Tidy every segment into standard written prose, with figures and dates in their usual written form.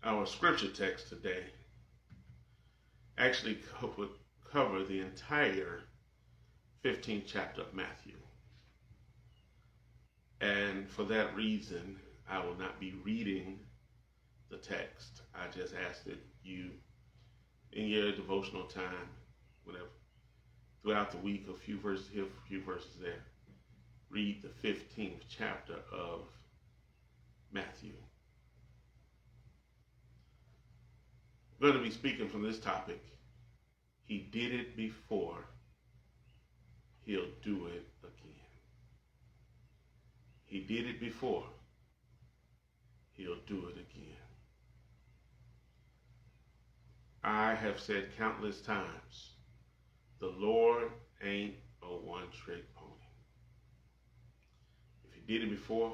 Our scripture text today actually cover the entire 15th chapter of Matthew. And for that reason, I will not be reading the text. I just ask that you, in your devotional time, whatever, throughout the week, a few verses here, a few verses there, read the 15th chapter of Matthew. I'm going to be speaking from this topic. He did it before, he'll do it again. He did it before, he'll do it again. I have said countless times, the Lord ain't a one-trick pony. If he did it before,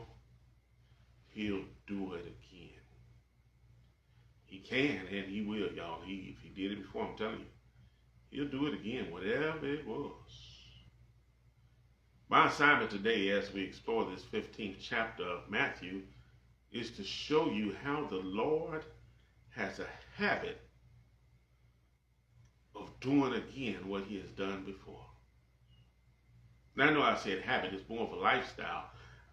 he'll do it again. He can and he will, y'all. If he did it before, I'm telling you, he'll do it again, whatever it was. My assignment today, as we explore this 15th chapter of Matthew, is to show you how the Lord has a habit of doing again what he has done before. Now, I know I said habit, it's more of a lifestyle.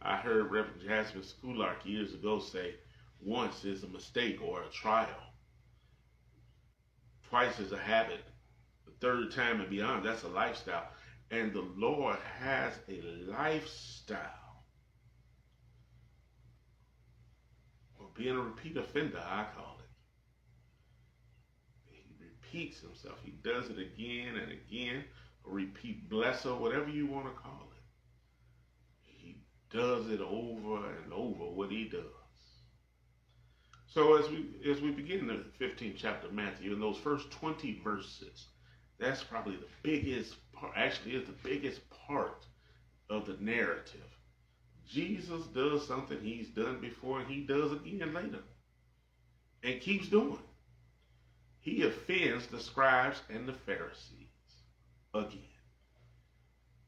I heard Reverend Jasmine Schulark years ago say, once is a mistake or a trial. Twice is a habit. The third time and beyond, that's a lifestyle. And the Lord has a lifestyle of being a repeat offender, I call it. He repeats himself. He does it again and again, a repeat blesser, whatever you want to call it. He does it over and over, what he does. So as we begin the 15th chapter of Matthew, in those first 20 verses, that's probably the biggest part, actually is the biggest part of the narrative. Jesus does something he's done before and he does again later. And keeps doing. He offends the scribes and the Pharisees again.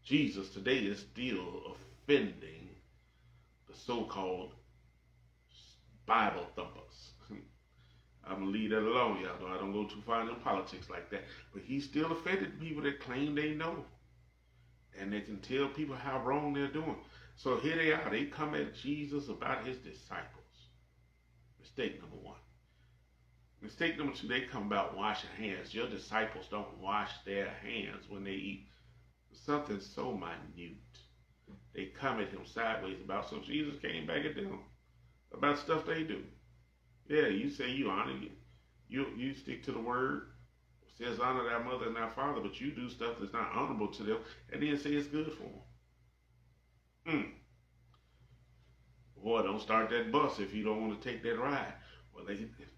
Jesus today is still offending the so-called Bible thumpers. I'm going to leave that alone, y'all know I don't go too far into politics like that. But he still offended people that claim they know. And they can tell people how wrong they're doing. So here they are. They come at Jesus about his disciples. Mistake number one. Mistake number two, they come about washing hands. Your disciples don't wash their hands when they eat. Something so minute. They come at him sideways about. So Jesus came back at them about stuff they do. Yeah, you say you honor you stick to the word. It says honor thy mother and thy father, but you do stuff that's not honorable to them, and then say it's good for them. Boy, don't start that bus if you don't want to take that ride.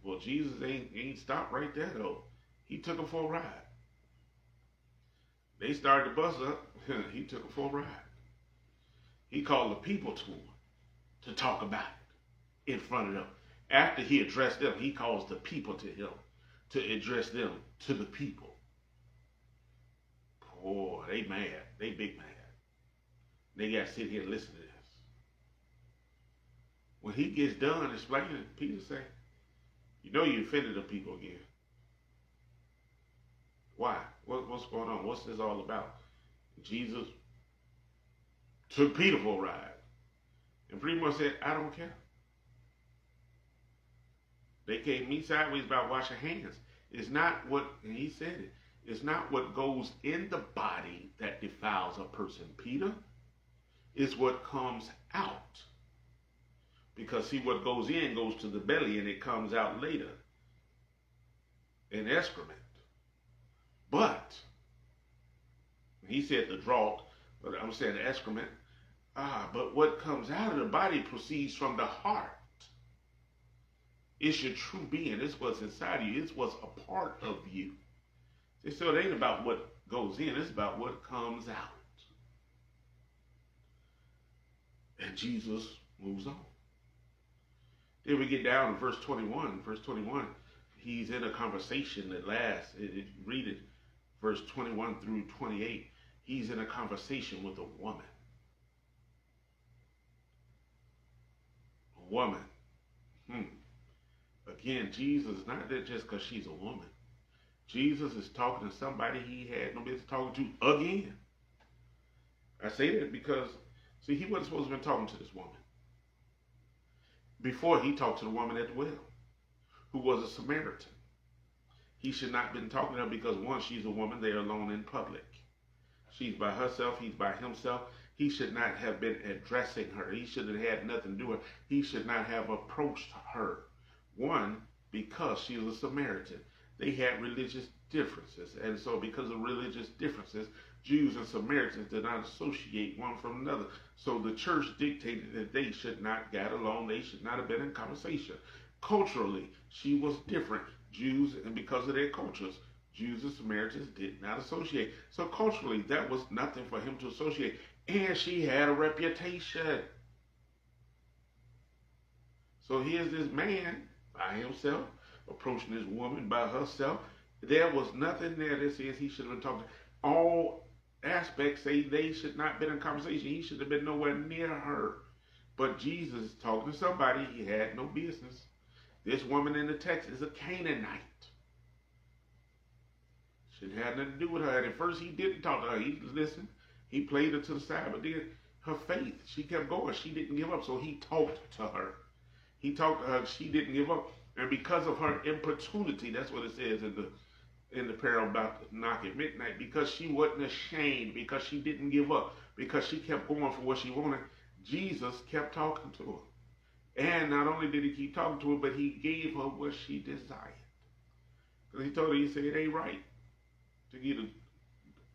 Well, Jesus ain't stopped right there though. He took them for a ride. They started the bus up. He took them for a ride. He called the people to him to talk about it in front of them. After he addressed them, he calls the people to him to address them to the people. Boy, they mad. They big mad. They got to sit here and listen to this. When he gets done explaining, Peter say, you know you offended the people again. Why? What's going on? What's this all about? Jesus took Peter for a ride. And pretty much said, I don't care. They came me sideways about washing hands. It's not what, and he said it, it's not what goes in the body that defiles a person, Peter. It's what comes out. Because see, what goes in goes to the belly and it comes out later in excrement. But, he said the draught, but I'm saying the excrement. But what comes out of the body proceeds from the heart. It's your true being. It's what's inside of you. It's what's a part of you. So it ain't about what goes in. It's about what comes out. And Jesus moves on. Then we get down to verse 21. Verse 21, he's in a conversation that lasts. Read it, verse 21 through 28. He's in a conversation with a woman. Again, Jesus is not there just because she's a woman. Jesus is talking to somebody he had no business talking to again. I say that because, see, he wasn't supposed to have been talking to this woman. Before he talked to the woman at the well, who was a Samaritan. He should not have been talking to her because, one, she's a woman. They're alone in public. She's by herself. He's by himself. He should not have been addressing her. He should have had nothing to do with her. He should not have approached her. One, because she was a Samaritan. They had religious differences. And so because of religious differences, Jews and Samaritans did not associate one from another. So the church dictated that they should not get along. They should not have been in conversation. Culturally, she was different. Jews, and because of their cultures, Jews and Samaritans did not associate. So culturally, that was nothing for him to associate. And she had a reputation. So here's this man by himself approaching this woman by herself. There was nothing there that says he should have been talking. All aspects say they should not have been in conversation. He should have been nowhere near her. But Jesus is talking to somebody he had no business. This woman in the text is a Canaanite. Shouldn't have nothing to do with her. And at first he didn't talk to her. He listened. He played her to the side, but then her faith, she kept going. She didn't give up. So he talked to her. He talked to her. She didn't give up. And because of her importunity, that's what it says in the parable about the knock at midnight, because she wasn't ashamed, because she didn't give up, because she kept going for what she wanted, Jesus kept talking to her. And not only did he keep talking to her, but he gave her what she desired. Because he told her, he said, it ain't right to give the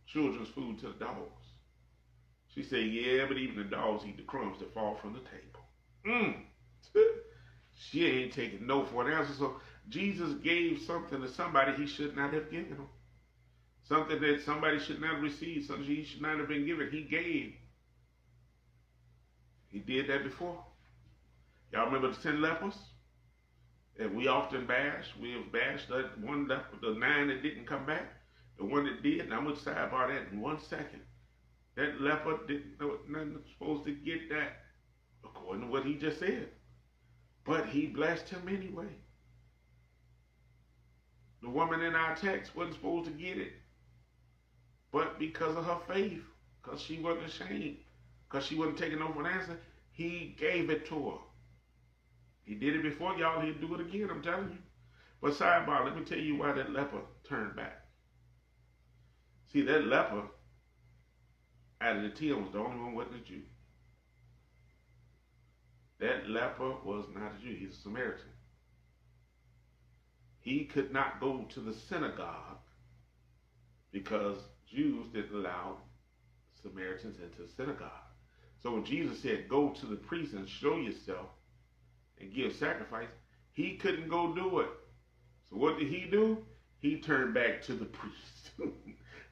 children's food to the dogs. She said, yeah, but even the dogs eat the crumbs that fall from the table. She ain't taking no for an answer. So Jesus gave something to somebody he should not have given them. Something that somebody should not have received, something he should not have been given. He gave. He did that before. Y'all remember the 10 lepers? And we often bash. We have bashed that one leper, the 9 that didn't come back. The one that did, and I'm going to sidebar that in 1 second. That leper didn't know nothing supposed to get that, according to what he just said. But he blessed him anyway. The woman in our text wasn't supposed to get it. But because of her faith, because she wasn't ashamed, because she wasn't taking no for an answer, he gave it to her. He did it before, y'all. He'll do it again, I'm telling you. But sidebar, let me tell you why that leper turned back. See, that leper, out of the 10, was the only one who wasn't a Jew. That leper was not a Jew. He's a Samaritan. He could not go to the synagogue because Jews didn't allow Samaritans into the synagogue. So when Jesus said, go to the priest and show yourself and give sacrifice, he couldn't go do it. So what did he do? He turned back to the priest.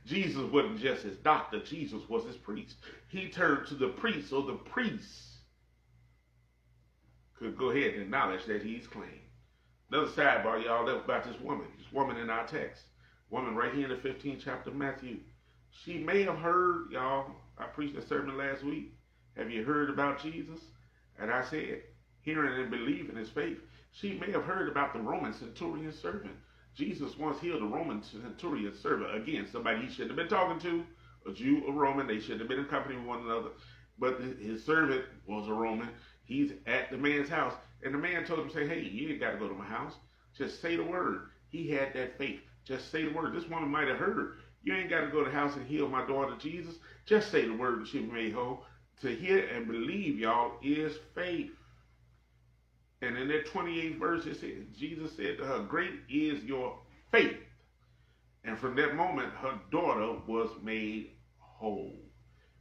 Jesus wasn't just his doctor. Jesus was his priest. He turned to the priest, so the priest could go ahead and acknowledge that he's clean. Another sidebar, y'all, that was about this woman in our text. Woman right here in the 15th chapter of Matthew. She may have heard, y'all, I preached a sermon last week. Have you heard about Jesus? And I said, hearing and believing is faith. She may have heard about the Roman centurion servant. Jesus once healed a Roman centurion servant. Again, somebody he shouldn't have been talking to, a Jew or Roman. They shouldn't have been in company with one another. But his servant was a Roman. He's at the man's house. And the man told him, say, hey, you ain't got to go to my house. Just say the word. He had that faith. Just say the word. This woman might have heard. You ain't got to go to the house and heal my daughter, Jesus. Just say the word and she'll be made whole. To hear and believe, y'all, is faith. And in that 28th verse, it says, Jesus said to her, great is your faith. And from that moment, her daughter was made whole.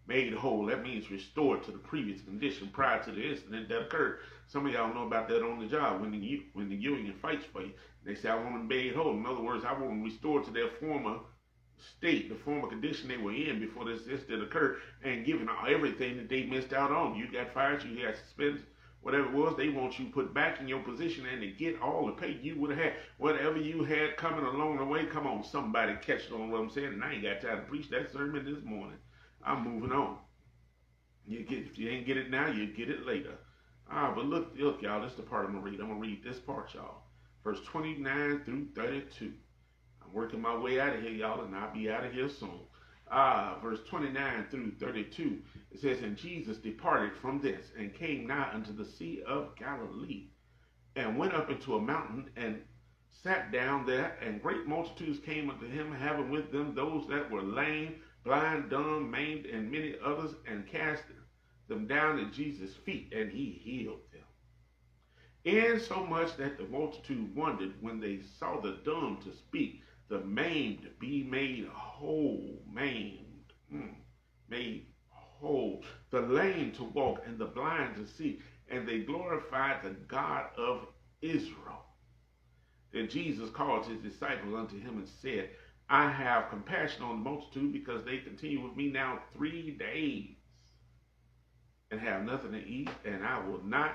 Made whole, that means restored to the previous condition prior to the incident that occurred. Some of y'all know about that on the job. When the union fights for you, they say, I want them made whole. In other words, I want them restored to their former state, the former condition they were in before this incident occurred, and given everything that they missed out on. You got fired, you got suspended, whatever it was, they want you put back in your position and to get all the pay you would have had. Whatever you had coming along the way, come on, somebody catch on what I'm saying. And I ain't got time to preach that sermon this morning. I'm moving on. If you ain't get it now, you get it later. But look, y'all, this is the part I'm going to read. I'm going to read this part, y'all. verse 29 through 32. I'm working my way out of here, y'all, and I'll be out of here soon. Verse 29 through 32, it says, And Jesus departed from this, and came nigh unto the Sea of Galilee, and went up into a mountain, and sat down there, and great multitudes came unto him, having with them those that were lame, blind, dumb, maimed, and many others, and cast them down at Jesus' feet, and he healed them. Insomuch that the multitude wondered when they saw the dumb to speak, the maimed be made whole, made whole, the lame to walk, and the blind to see, and they glorified the God of Israel. Then Jesus called his disciples unto him and said, I have compassion on the multitude, because they continue with me now 3 days, and have nothing to eat, and I will not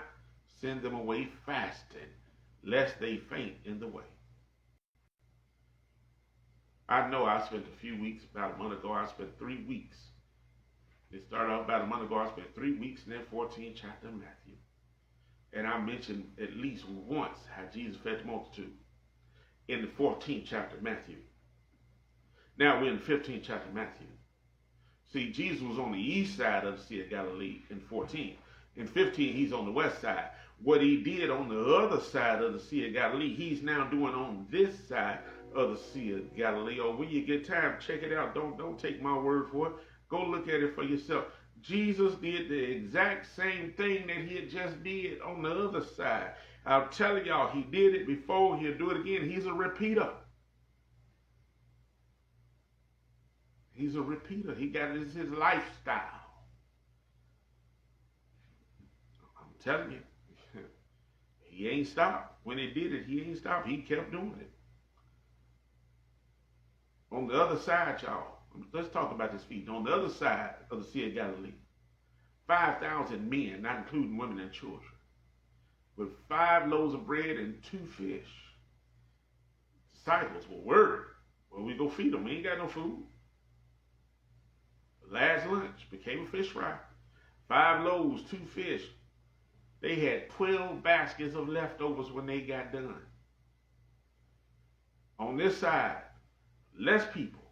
send them away fasting, lest they faint in the way. I know I spent a few weeks, about a month ago, I spent 3 weeks. It started off about a month ago, I spent 3 weeks in that 14th chapter of Matthew. And I mentioned at least once how Jesus fed the multitude in the 14th chapter of Matthew. Now we're in the 15th chapter of Matthew. See, Jesus was on the east side of the Sea of Galilee in 14. In 15, he's on the west side. What he did on the other side of the Sea of Galilee, he's now doing on this side of the Sea of Galilee. Or when you get time, check it out. Don't take my word for it. Go look at it for yourself. Jesus did the exact same thing that he had just did on the other side. I'm telling y'all, he did it before. He'll do it again. He's a repeater. He's a repeater. He got it as his lifestyle. I'm telling you, he ain't stopped. When he did it, he ain't stopped. He kept doing it. On the other side, y'all, let's talk about this feast. On the other side of the Sea of Galilee, 5,000 men, not including women and children, with 5 loaves of bread and 2 fish. Disciples were worried. Well, we go feed them. We ain't got no food. Last lunch became a fish fry. 5 loaves, 2 fish. They had 12 baskets of leftovers when they got done. On this side, less people.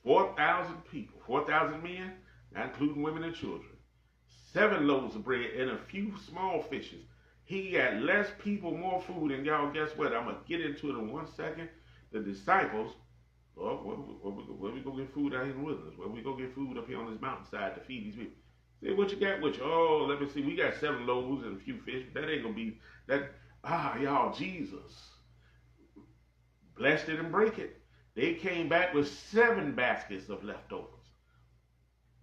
4,000 people. 4,000 men, not including women and children. 7 loaves of bread and a few small fishes. He got less people, more food. And y'all, guess what? I'm going to get into it in 1 second. The disciples, where we go get food out here in the wilderness? Where we go get food up here on this mountainside to feed these people? Say, what you got with you? Oh, let me see. We got 7 loaves and a few fish. That ain't going to be that. Y'all, Jesus blessed it and break it. They came back with 7 baskets of leftovers.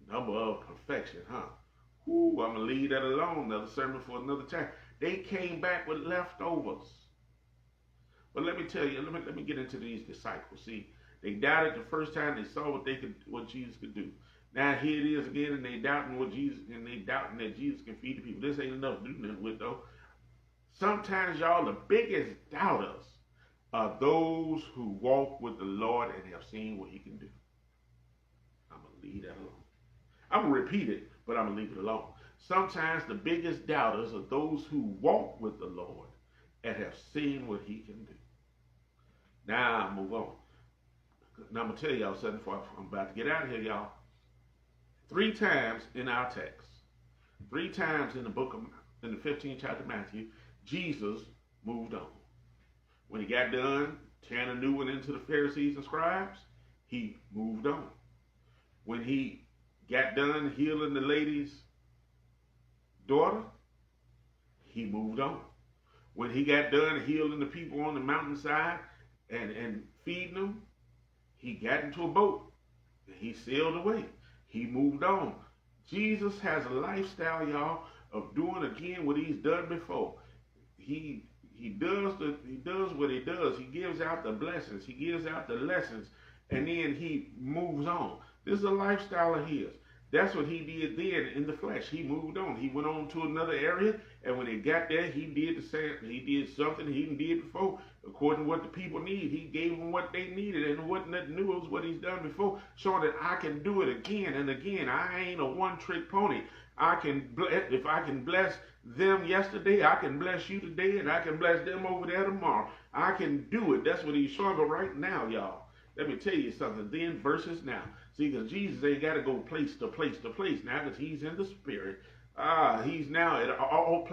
Number of perfection, huh? Ooh, I'm going to leave that alone. Another sermon for another time. They came back with leftovers. But let me tell you, let me get into these disciples. See, they doubted the first time they saw what Jesus could do. Now here it is again, and they doubting that Jesus can feed the people. This ain't enough to do nothing with, though. Sometimes, y'all, the biggest doubters are those who walk with the Lord and have seen what he can do. I'm going to leave that alone. I'm going to repeat it, but I'm going to leave it alone. Sometimes the biggest doubters are those who walk with the Lord and have seen what he can do. Now, move on. Now, I'm going to tell y'all something before I'm about to get out of here, y'all. 3 times in our text, 3 times in the 15th chapter of Matthew, Jesus moved on. When he got done tearing a new one into the Pharisees and scribes, he moved on. When he got done healing the lady's daughter, he moved on. When he got done healing the people on the mountainside and feeding them, he got into a boat. He sailed away. He moved on. Jesus has a lifestyle, y'all, of doing again what he's done before. He does what he does. He gives out the blessings. He gives out the lessons, and then he moves on. This is a lifestyle of his. That's what he did then in the flesh. He moved on. He went on to another area, and when he got there, he did the same. He did something he didn't did before, according to what the people need. He gave them what they needed, and it wasn't nothing new. It was what he's done before, showing that I can do it again and again. I ain't a one-trick pony. If I can bless them yesterday, I can bless you today, and I can bless them over there tomorrow. I can do it. That's what he's showing. But right now, y'all, let me tell you something. Then versus now. See, because Jesus ain't got to go place to place to place now, because he's in the spirit. He's now at all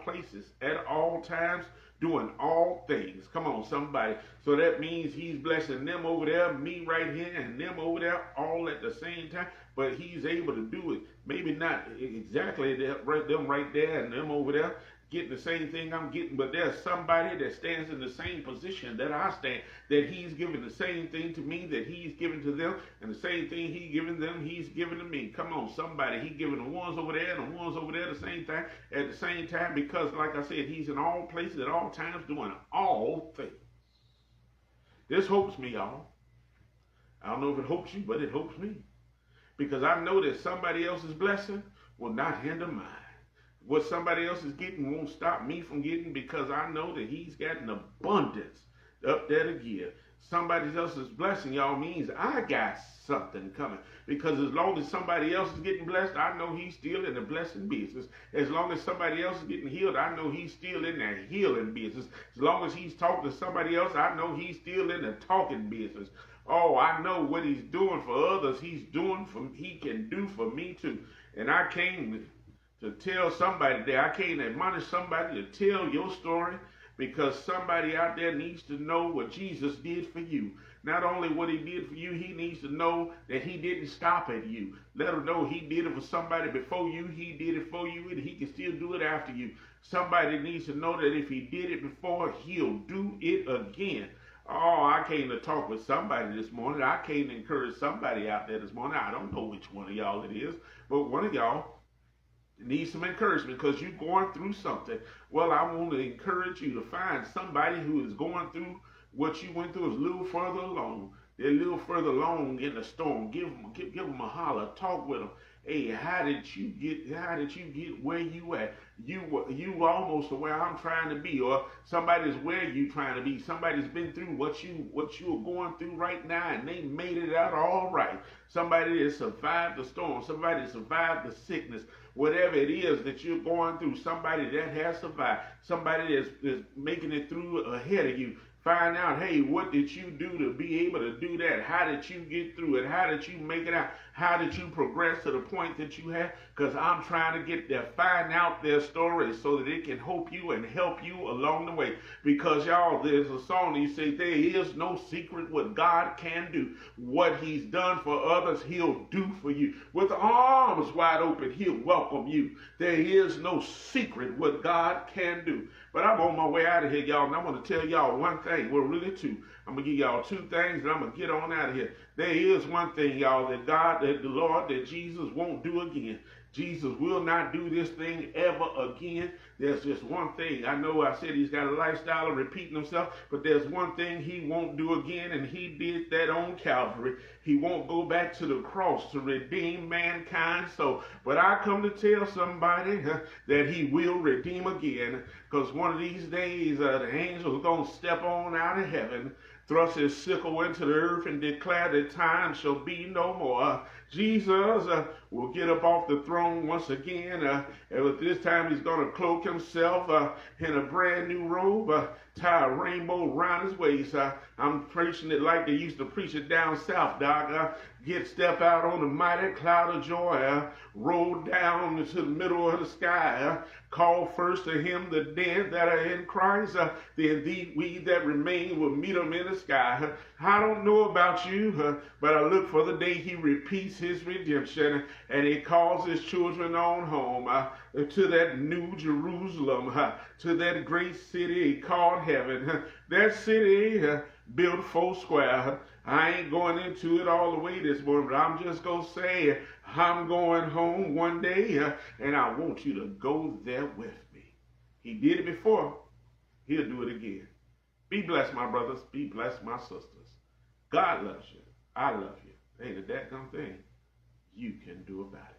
places, at all times, doing all things. Come on, somebody. So that means he's blessing them over there, me right here, and them over there, all at the same time. But he's able to do it. Maybe not exactly them right there and them over there getting the same thing I'm getting, but there's somebody that stands in the same position that I stand, that he's giving the same thing to me that he's giving to them, and the same thing he's giving them, he's giving to me. Come on, somebody. He's giving the ones over there and the ones over there the same thing at the same time, because like I said, he's in all places at all times doing all things. This hopes me, y'all. I don't know if it hopes you, but it hopes me. Because I know that somebody else's blessing will not hinder mine. What somebody else is getting won't stop me from getting, because I know that he's got an abundance up there to give. Somebody else's blessing, y'all, means I got something coming. Because as long as somebody else is getting blessed, I know he's still in the blessing business. As long as somebody else is getting healed, I know he's still in that healing business. As long as he's talking to somebody else, I know he's still in the talking business. Oh, I know what he's doing for others, he can do for me too. And I came to tell somebody that I can't admonish somebody to tell your story, because somebody out there needs to know what Jesus did for you. Not only what he did for you, he needs to know that he didn't stop at you. Let him know he did it for somebody before you, he did it for you, and he can still do it after you. Somebody needs to know that if he did it before, he'll do it again. Oh, I came to talk with somebody this morning. I came to encourage somebody out there this morning. I don't know which one of y'all it is, but one of y'all need some encouragement because you're going through something. Well, I want to encourage you to find somebody who is going through what you went through, is a little further along. They're a little further along in the storm. Give them a holler. Talk with them. Hey, how did you get where you at? You almost to where I'm trying to be, or somebody's where you trying to be. Somebody's been through what you're going through right now, and they made it out all right. Somebody has survived the storm. Somebody has survived the sickness. Whatever it is that you're going through, somebody that has survived, somebody that's making it through ahead of you. Find out, hey, what did you do to be able to do that? How did you get through it? How did you make it out? How did you progress to the point that you have? Because I'm trying to get there. Find out their stories so that it can help you and help you along the way. Because, y'all, there's a song that you say, there is no secret what God can do. What he's done for others, he'll do for you. With arms wide open, he'll welcome you. There is no secret what God can do. But I'm on my way out of here, y'all, and I'm going to tell y'all one thing. Well, really two. I'm going to give y'all two things, and I'm going to get on out of here. There is one thing, y'all, that God, that the Lord, that Jesus won't do again. Jesus will not do this thing ever again. There's just one thing. I know I said he's got a lifestyle of repeating himself, but there's one thing he won't do again, and he did that on Calvary. He won't go back to the cross to redeem mankind. So, but I come to tell somebody that he will redeem again, because one of these days the angels are going to step on out of heaven, thrust his sickle into the earth, and declare that time shall be no more. Jesus will get up off the throne once again, and this time he's going to cloak himself in a brand new robe, tie a rainbow around his waist. I'm preaching it like they used to preach it down south, Doc. Step out on the mighty cloud of joy, roll down into the middle of the sky, call first to him the dead that are in Christ, then we that remain will meet him in the sky. I don't know about you, but I look for the day he repeats his redemption and he calls his children on home to that new Jerusalem, to that great city called heaven. That city built 4 square. I ain't going into it all the way this morning, but I'm just going to say I'm going home one day, and I want you to go there with me. He did it before. He'll do it again. Be blessed, my brothers. Be blessed, my sisters. God loves you. I love you. Ain't a dadgum thing you can do about it.